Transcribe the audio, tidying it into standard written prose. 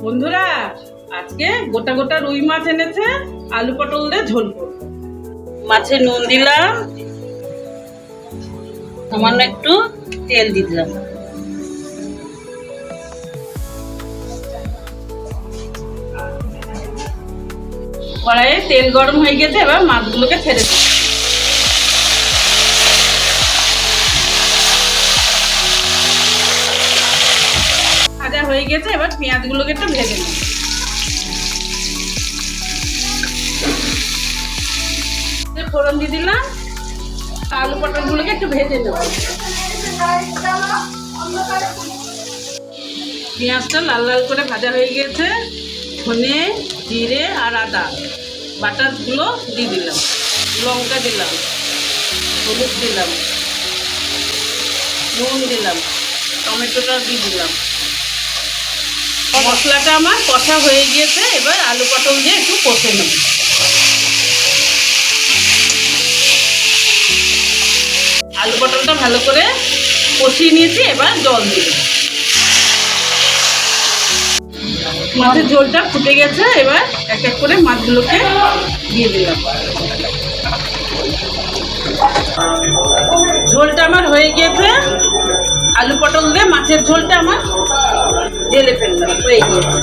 বন্ধুরা, আজকে গোটা গোটা রুই মাছ এনেছে, আলু পটল দিয়ে ঝোল করব। মাছে নুন দিলাম, সামান্য একটু তেল দিলাম। কড়াইয়ে তেল গরম হয়ে গেছে, এবার মাছগুলোকে ছেড়ে দিই। ভাজা হয়ে গেছে, এবার পেঁয়াজগুলোকে একটু ভেজে নিই। ফোড়ন দিয়ে দিলাম, আলু পটলগুলোকে একটু ভেজে নেব। পেঁয়াজটা লাল লাল করে ভাজা হয়ে গেছে, ধনে জিরে আর আদা বাটাগুলো দিয়ে দিলাম, লঙ্কা দিলাম, হলুদ দিলাম, নুন দিলাম, টমেটোটা দিয়ে দিলাম। মশলাটা আমার কষা হয়ে গিয়েছে, এবার আলু পটল দিয়ে একটু কষে নেব। আলু পটলটা ভালো করে কষিয়ে নিয়েছি, এবার জল দিয়ে দেব। মাছের ঝোলটা ফুটে গেছে, এবার এক এক করে মাছগুলোকে দিয়ে দিলাম। ঝোলটা আমার হয়ে গিয়েছে, আলু পটল দিয়ে মাছের ঝোলটা আমার ঢেলে ফেললাম, হয়ে গিয়েছে।